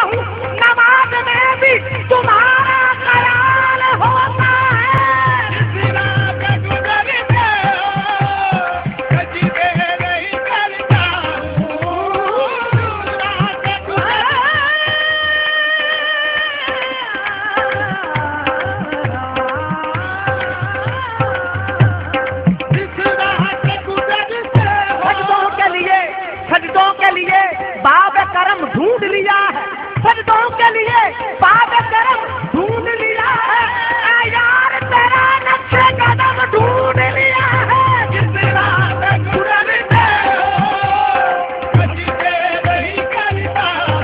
कहूँ नमाज में भी तुम्हारा ख्याल होता है। जिस राह पे गुजरते हो सजदे नहीं करता हूँ, जिस राह पे सजदों के लिए बाब करम ढूंढ लिया है, सजदों के लिए बाब करम ढूंढ लिया है, ऐ यार तेरा नक्शे कदम ढूंढ लिया है। जिस राह पे गुजरते हो सजदे नहीं करता हूँ,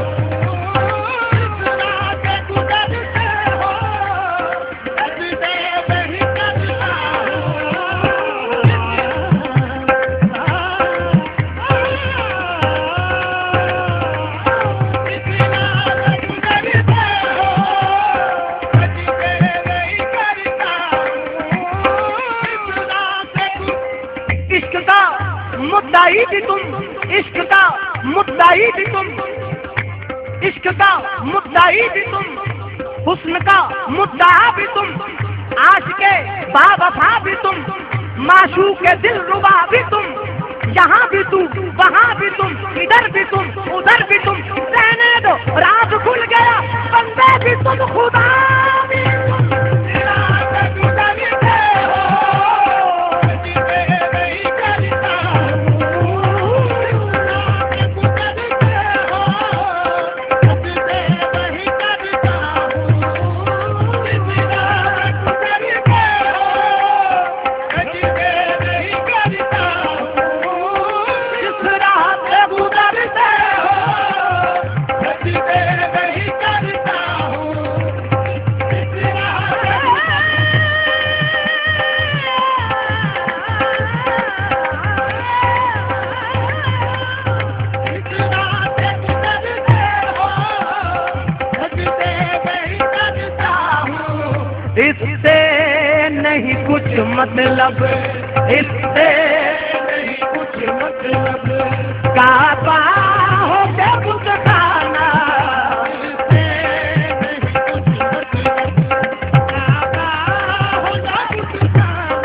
जिस राह पे गुजरते हो सजदे नहीं करता इश्क का मुद्दाई भी तुम, इश्क का मुद्दाई भी तुम, इश्क का मुद्दाई भी तुम, हुस्न का मुद्दा भी तुम, आज के बावफा भी तुम, माशूक के दिल रुबा भी तुम, यहाँ भी तुम वहाँ भी तुम, इधर भी तुम उधर भी तुम, रहने दो राज खुल गया, बंदे भी तुम खुदा भी तुम। इससे नहीं कुछ मतलब, इससे नहीं कुछ मतलब, काबा हो के कुछ खाना, इससे नहीं कुछ मतलब, काबा हो के कुछ खाना,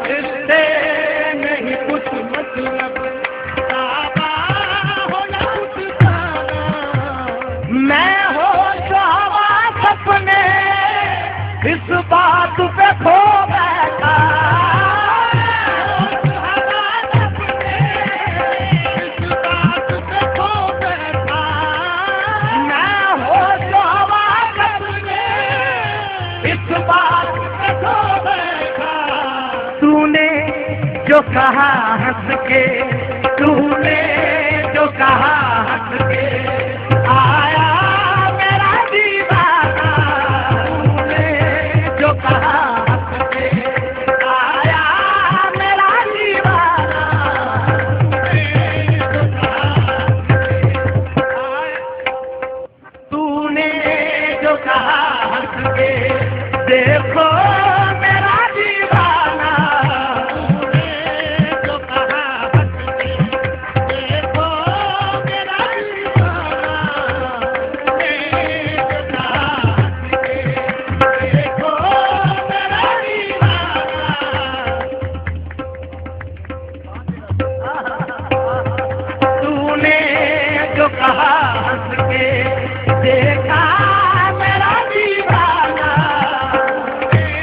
इससे नहीं कुछ मतलब। मैं हो हवा सपने इस बात पे खो बैठा, इस बात पे खो बैठा, मैं हो हवा सपने इस बात पे खो बैठा। तूने जो कहा हंस के, तूने जो कहा हंस के, आया मेरा दीवाना, तूने जो कहा हंस के, आया मेरा दीवाना, तूने जो कहा हंस के, देखो मेरा दीवाना, तूने जो कहा हंस के, देखो मेरा दीवाना, तूने जो कहा हंस के, देखो मेरा दीवाना। तूने जो कहा हंस के, देखा मेरा दीवाना, तूने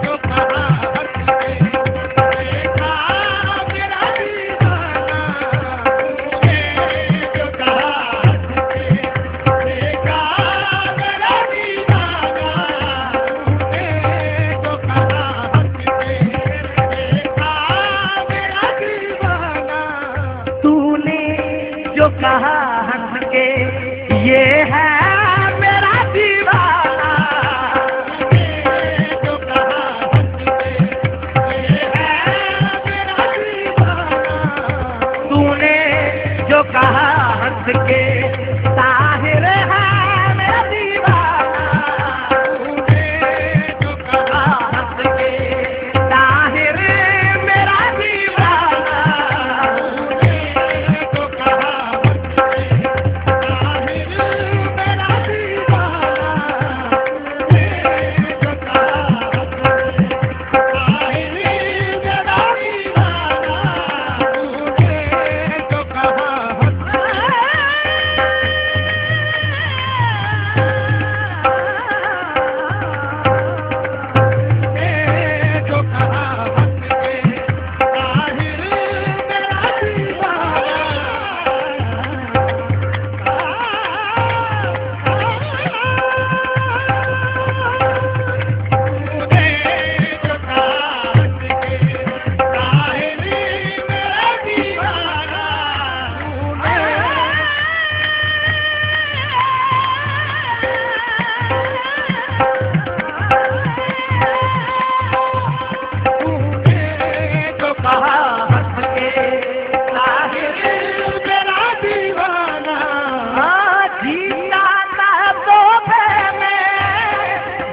जो कहा हंस के, देखा मेरा दीवाना, तूने जो कहा हंस के, देखा मेरा दीवाना, तूने जो कहा हंस के, देखा मेरा दीवाना। तूने जो कहा हंस के, ये है मेरा दीवाना, तूने जो कहा हंस के, ये है मेरा दीवाना, तूने जो कहा हंस के,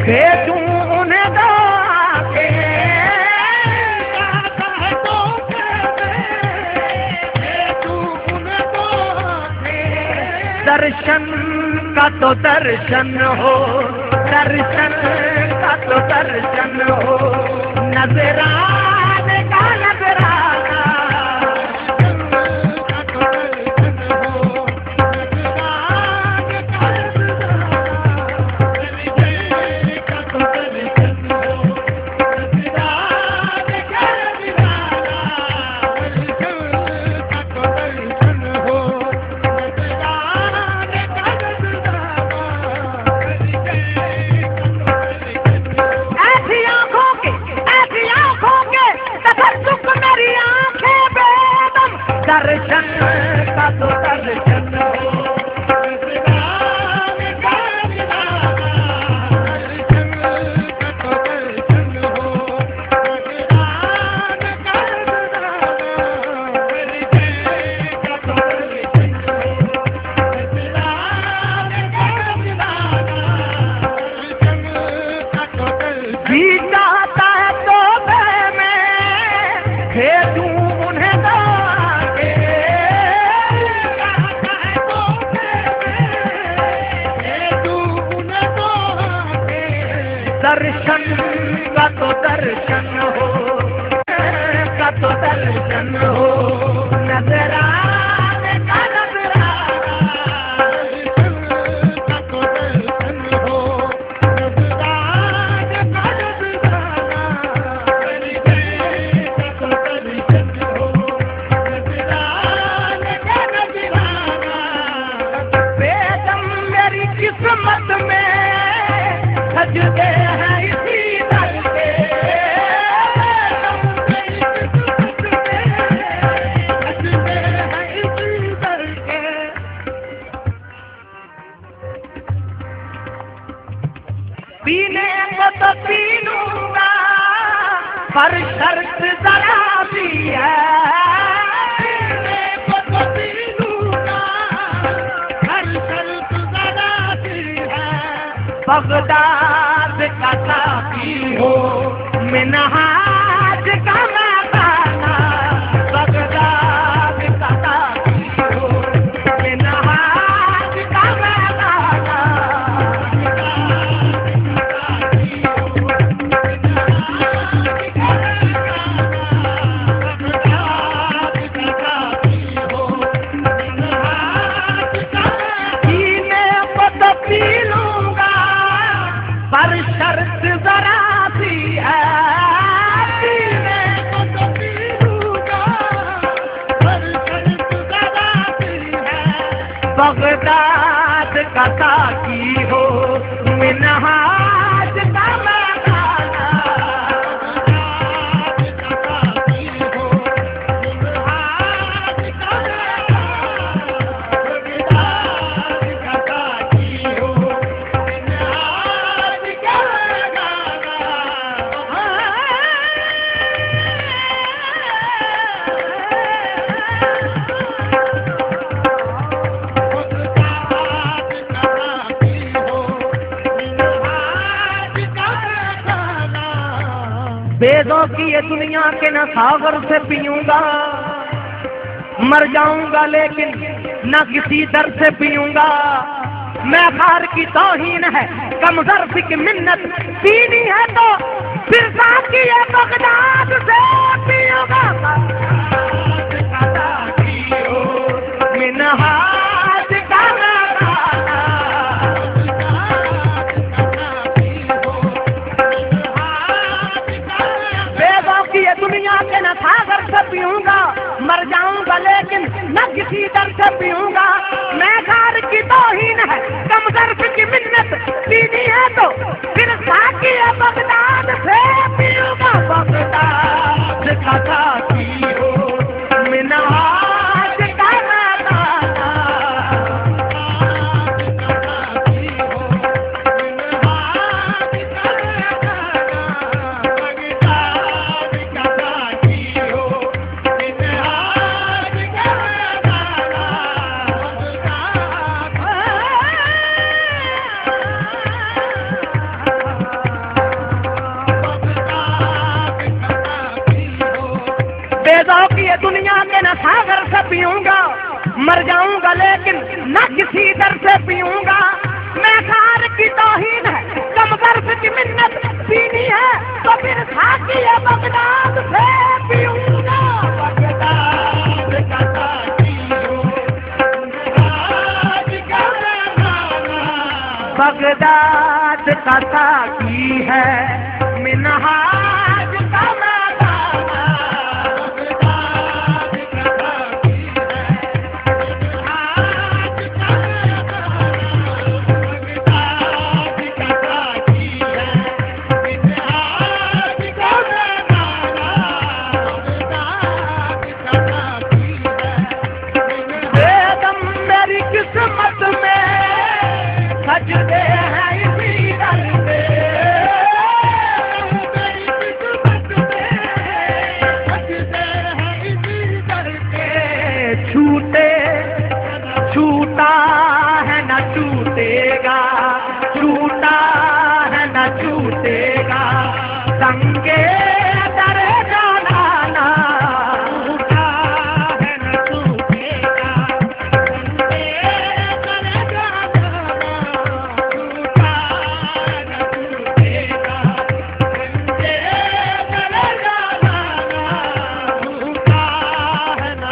भेजूं उन्हें दाके दर्शन का तो दर्शन हो, दर्शन का तो दर्शन हो, नजराने का नजराना। दर्शन का तो दर्शन हो, जी चाहता है तो मैं भेजूं उन्हें दाके, दर्शन का तो दर्शन हो, का तो दर्शन हो, नजराने का नजराना। बेदम मेरी किस्मत में सजदे हैं इसी दर के, सजदे हैं इसी दर के। पीने को तो पी लूंगा पर शर्त जरा सी है, पीने को तो पी लूंगा पर शर्त जरा सी है। बगदाद का साथी हो, मिन्हाज का मकाना, बगदाद का साथी हो, मिन्हाज का मकाना। पीने को तो पी लूंगा पर शर्त जरा सी है, पीने को तो पी लूंगा पर शर्त जरा सी है। बगदाद का साथी हो, मिन्हाज का मकाना, बगदाद का साथी हो, मिन्हाज का मकाना, बगदाद का साथी हो, मिन्हाज का वेदों की ये दुनिया के न सागर से पीऊंगा, मर जाऊंगा लेकिन न किसी दर से पीऊंगा। मैं खार की तौहीन है, कमजर की मिन्नत पीनी है तो फिर साकी ये बगदाद से पीऊंगा। मिन्हाज का मकाना, वेदों की ये दुनिया के न सागर से पीऊंगा, मर जाऊंगा लेकिन न किसी दर से पीऊंगा। मैं खार की तौहीन है, कमजर की मिन्नत पीनी है तो फिर साकी ये बगदाद से पीऊंगा। बगदाद का साथी हो, मिन्हाज का मकाना, पीऊंगा। मैं खार की तौहीन है, कम गर्भ की मिन्नत पीनी है तो फिर साकिए बगदाद से पीऊंगा। बगदाद का साकियो आज का ज़माना, बगदाद का साकी है मिन्हाज का मदाना। बगदाद का साकी है आज का ज़माना, बगदाद का साकी है आज का ज़माना, बगदाद का साकी है। बेदम मेरी किस्मत में सजदे हैं इसी दर पे, मेरी किस्मत में सजदे हैं इसी दर पे। छूटे छूटा है न छूटेगा, छूटा है न छूटेगा, संगे दर जाना। छूटा है न छूटेगा, संगे दर जाना। छूटा है न छूटेगा, संगे दर जाना। छूटा है न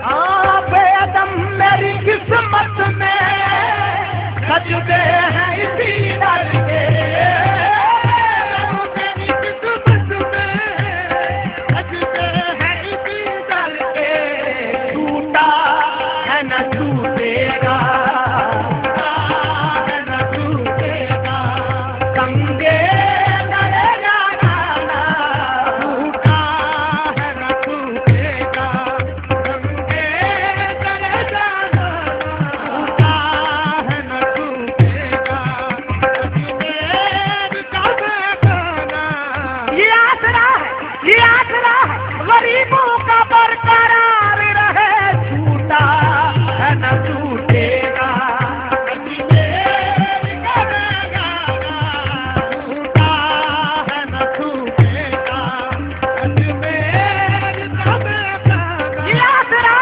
हाँ बेदम मेरी किस्मत में सजदे हैं इसी दर पे। मेरी किस्मत में सजदे हैं इसी दर पे। छूटा है न छूटेगा, छूटा है न छूटेगा, संगे दर जाना। छूटा है न छूटेगा, संगे दर जाना। छूटा है न छूटेगा, अजमेर का बेगाना। ये आसरा है गरीबों का बरकरार रहे। छूटा है न छूटेगा, अजमेर का बेगाना। छूटा है न छूटेगा, अजमेर का बेगाना। ये आसरा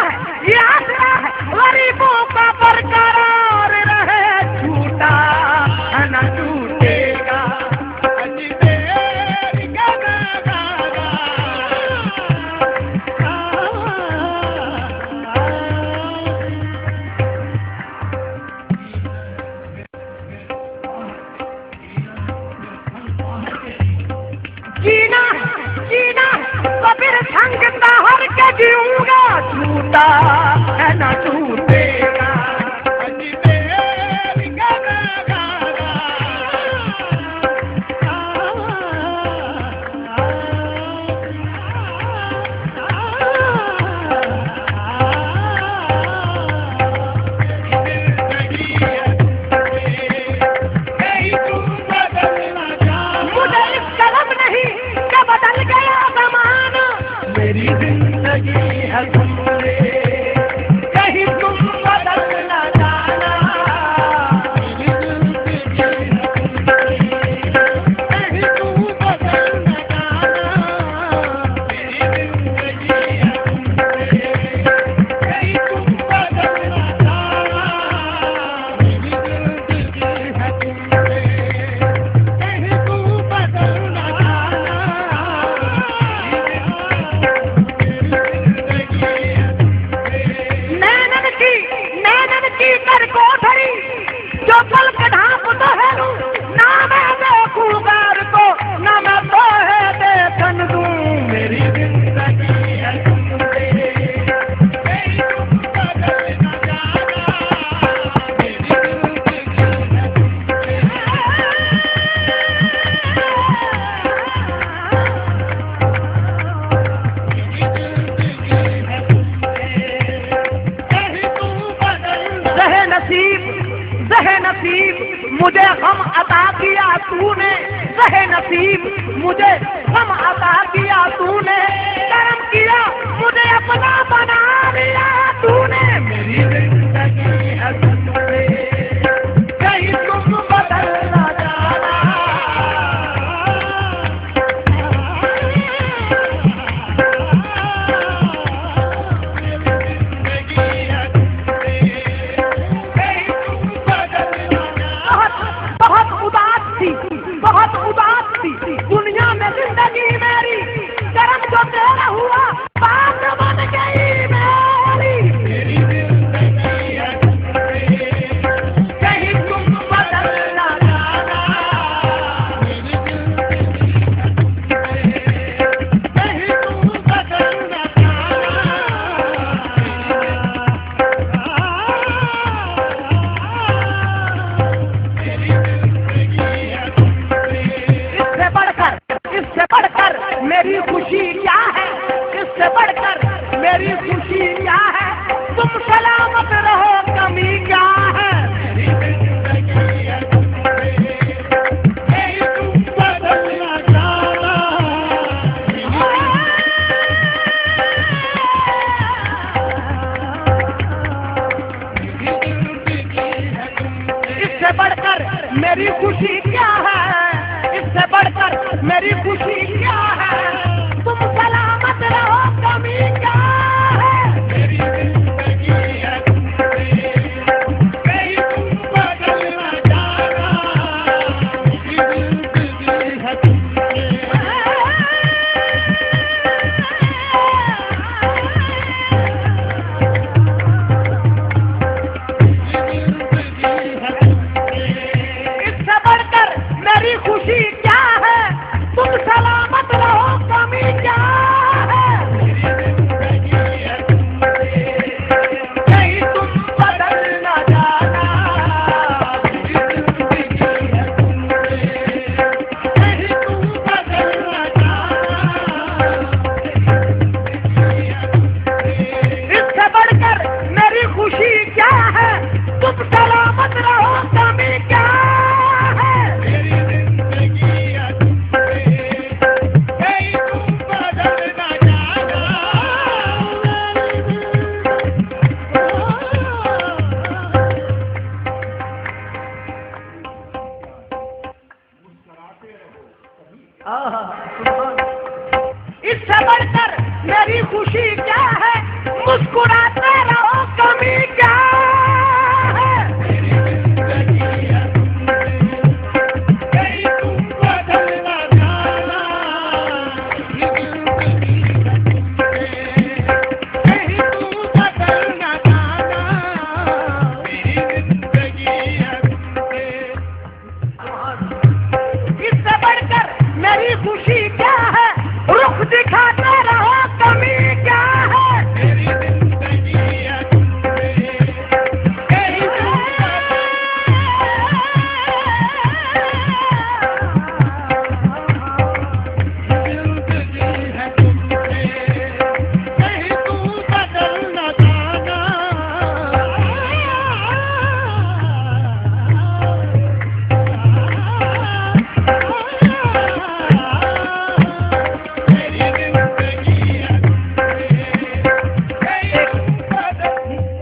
है गरीबों का बरकरार रहे। छूटा है न छूटेगा, अजमेर का बेगाना। जीना तो फिर संग तहर के जीऊंगा। छूटा है न छूटेगा, अजमेर का बेगाना। जिंदगी है कहीं तुम बदलना चाहो। मुझे इस कदम नहीं कि बदल गया ज़माना। मेरी जिंदगी है तुमरे, कहीं तुम बदल न जाना। कहीं तुम बदल न जाना। मेरी जिंदगी है तुमसे, कहीं तुम बदल न जाना। मेरी जिंदगी है तुमसे, कहीं तुम बदल न जाना। नैनन की कर कोठरी जो पल के ढांप तो है लूं। ना मैं देखूं गार को, ना मैं तो है देखन दूं। मेरी जिंदगी है तुमसे, कहीं तुम बदल न जाना। मेरी जिंदगी है तुमसे, ज़हे नसीब मुझे गम अता किया तूने। ज़हे नसीब मुझे गम अता किया तूने। करम किया मुझे अपना बना लिया तूने। मेरी जिंदगी है तुमसे, कहीं तुम बदल न जाना। मेरी खुशी क्या है, तुम सलामत रहो, कमी क्या है। मेरी जिंदगी है तुमसे, नहीं तुम बदलना चाहना। मेरी जिंदगी है तुमसे, इससे बढ़कर मेरी खुशी क्या है, इससे बढ़कर मेरी खुशी क्या है, तुम सलामत रहो, कमी क्या है। मेरी जिंदगी है तुमसे, नहीं तुम बदलना चाहना। मेरी जिंदगी है तुमसे, इससे बढ़कर मेरी खुशी क्या है, तुम सलामत रहो, कमी क्या है। नहीं तुम बदलना चाहना, इससे बढ़कर मेरी खुशी क्या है, तुम सलामत रहो, कमी क्या है। इससे बढ़कर मेरी खुशी क्या है, मुस्कुराते रहो, कमी क्या है। इससे बढ़कर मेरी खुशी क्या है, रुख दिखाते रहो, कमी क्या है।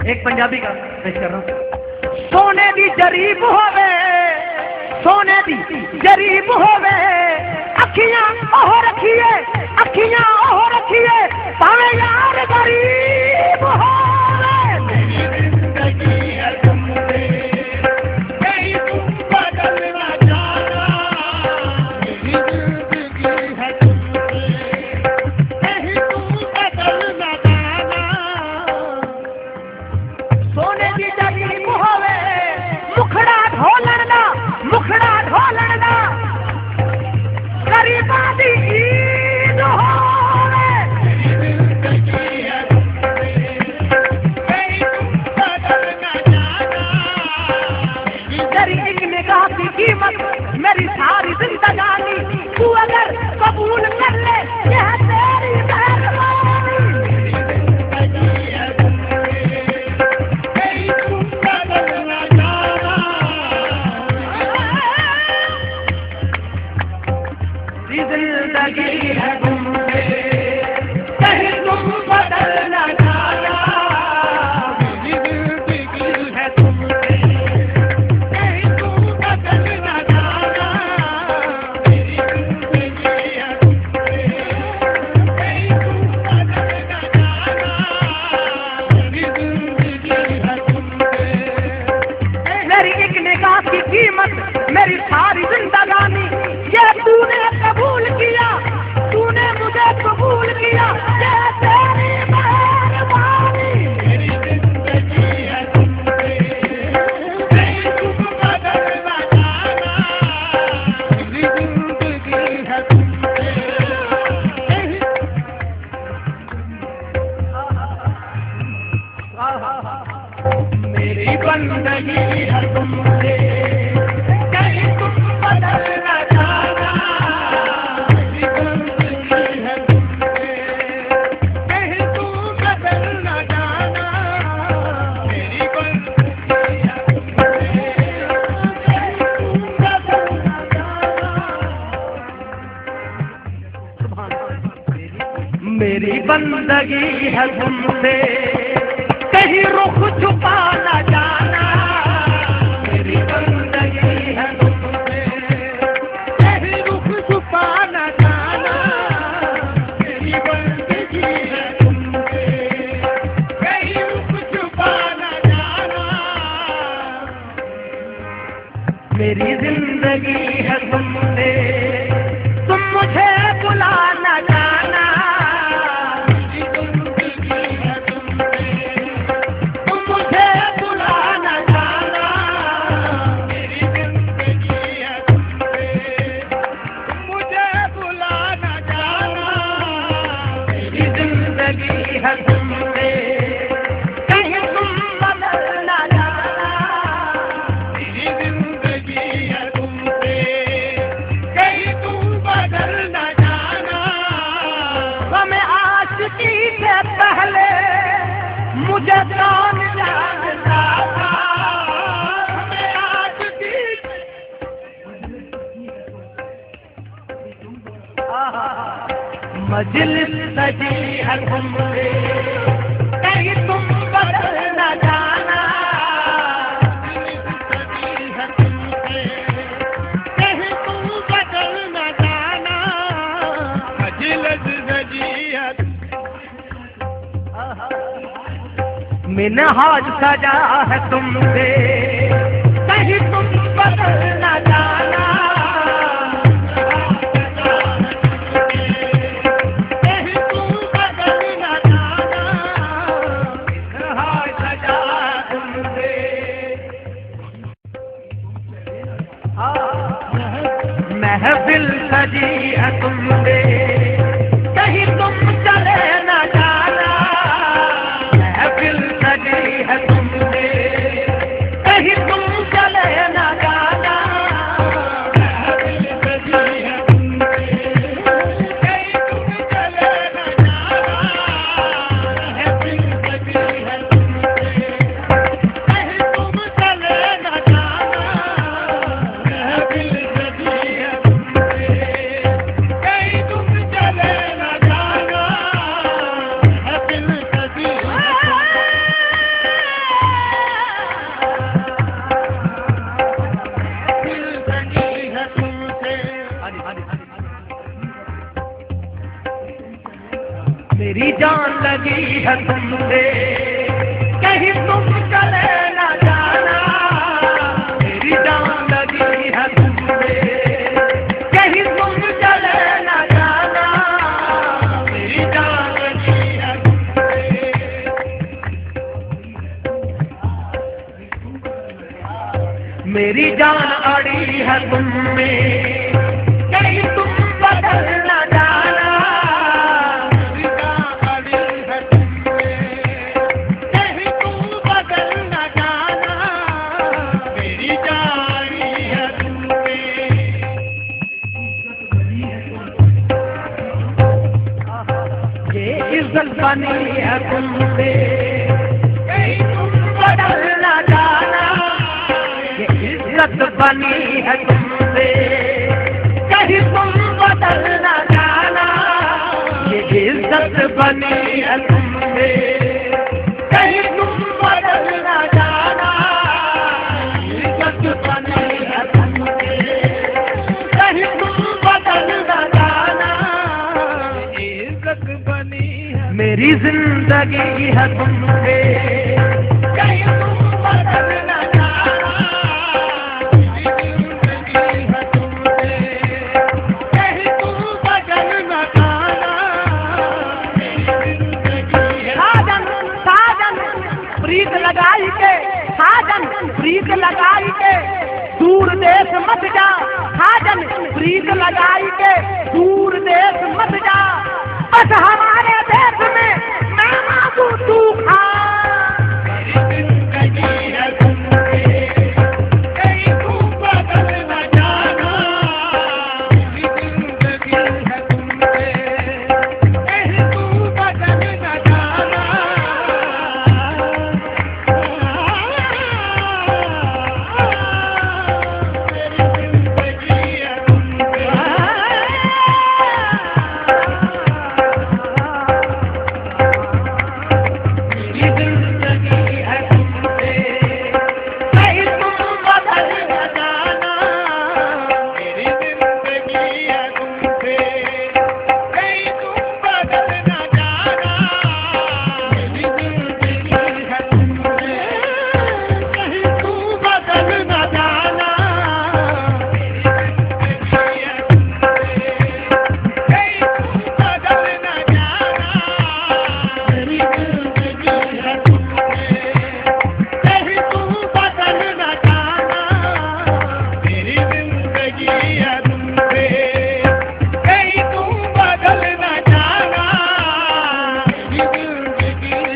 एक पंजाबी का पेश कर रहा हूं। सोने दी जरीब होवे, सोने दी जरीब होवे, अखियां ओह रखिए, अखियां ओह रखिए, भावे यार गरीब होवे। सोने दी जरीब होवे, मुखड़ा ढोलण दा, मुखड़ा ढोलण दा, गरीबां दी ईद होवे। तेरी एक निगाह की कीमत मेरी सारी जिंदगानी, तू अगर कबूल कर ले यह तेरी मेहरबानी। जिंदगी है तुमसे, कहीं तुम बदलना चाहना। जिंदगी है तुमसे, नहीं तुम बदलना चाहना। मेरी जिंदगी है तुमसे, नहीं तुम बदलना चाहना। मेरी जिंदगी है तुमसे, मेरी एक निगाह की कीमत मेरी सारी जिंदगानी, ये तूने कबूल किया, तूने मुझे कबूल किया, ये तेरी मेहरबानी। मेरी जिंदगी है तुमसे, नहीं तुम बदलना चाहना। मेरी जिंदगी है तुमसे, मेरी बंदगी है तुमसे, कहीं तुम बदलना चाहना। मेरी बंदगी है तुमसे, कहीं तुम बंदगी है तुमसे, कहीं रुख छुपा न जाना। मेरी बंदगी है तुमसे, कहीं रुख छुपा न जाना। मेरी बंदगी है तुमसे, कहीं रुख छुपा न जाना। मेरी जिंदगी है तुमसे, तुम मुझे बुला न जाना। मेरी जिंदगी है तुमसे, तुम मुझे बुला न जाना। मेरी जिंदगी है तुमसे, तुम मुझे बुला न जाना। मेरी जिंदगी है तुमसे, कहीं तुम बदल न जाना। मेरी जिंदगी है तुमसे, कहीं तुम बदल न जाना। हमें आशिकी से पहले मुझे कौन जानता था। हमें आज की मजलिस सजी है तुमसे, कहीं तुम बदल न जाना। सजी है तुमसे, कहीं तुम बदल न जाना। मजलिस सजी है मिनहाज सजा है तुमसे, कहीं तुम बदल न जाना। कहीं तुम बदल न जाना। मिनहाज सजा है तुमसे, महफिल सजी है तुमसे, कहीं तुम चले न जाना। महफिल सजी है तुमसे, कहीं तुम चले न जाना। महफिल सजी है तुमसे, कहीं तुम चले न जाना। महफिल सजी है तुमसे, कहीं तुम चले न जाना। महफिल सजी है तुमसे, कहीं तुम चले न जाना। महफिल सजी है दिल सजी है तुमसे। मेरी जान लगी है तुमसे, कहीं तुम चले न जाना। मेरी जान लगी है तुमसे, कहीं तुम चले न जाना। मेरी जान लगी है तुमसे, मेरी जान अड़ी है तुम में, कहीं तुम बदल न जाना। कहीं तुम बदल न जाना। मेरी जानी है तुमसे, ये इज्जत बनी है तुमसे, कहीं तुम बदल न जाना। ये इज्जत बनी है तुमसे, कहीं तुम बदल न जाना। ये इज्जत बनी है तुमसे, कहीं तुम बदल न जाना। इज्जत बनी है तुमसे, कहीं तुम बदल न जाना। इज्जत बनी है। मेरी जिंदगी है तुमसे, कहीं तुम बदल न जाना। मेरी जिंदगी है तुमसे, कहीं तुम बदल न जाना। मेरी जिंदगी है साजन साजन प्रीत लगाई के, साजन प्रीत लगाई के दूर देश मत जा। साजन प्रीत लगाई के दूर देश मत जा। बस हमारे देश में मैं मांगू तू खा। मेरी जिंदगी है तुमसे, कहीं तुम बदल न जाना। मेरी जिंदगी है तुमसे, कहीं तुम बदल न जाना।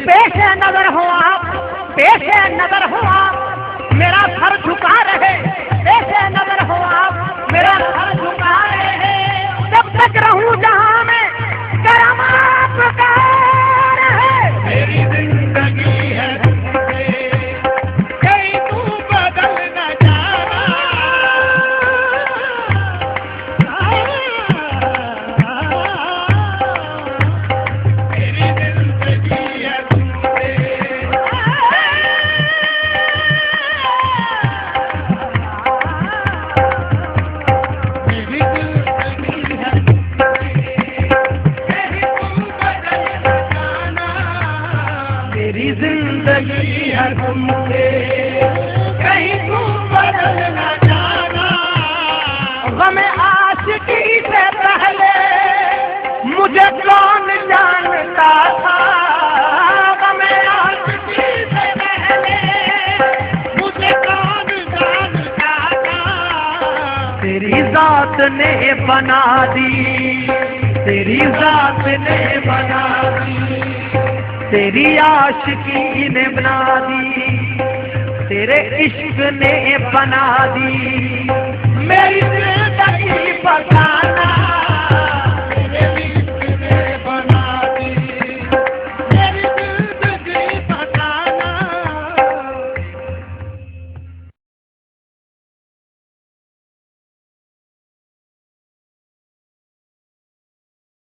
पेश नजर हो आप, पेश नजर हो आप, मेरा सर झुका रहे, पेश नजर हो आप, मेरा सर झुका रहे, जब तक रहूं जहां में करम आपका रहे। मेरी जिंदगी है तुमसे, कहीं तू बदल न जाना। मेरी जिंदगी है तुमसे, मेरी जिंदगी है मेरी जिंदगी है तुमसे, कहीं तू बदल न जाना। गम आशिकी से पहले मुझे कौन जानता था, गम आशिकी से पहले मुझे कौन जानता था। तेरी जात ने बना दी, तेरी जात ने बना दी, तेरी आशिकी ने बना दी, तेरे इश्क ने बना दी मेरी जिंदगी बसाना।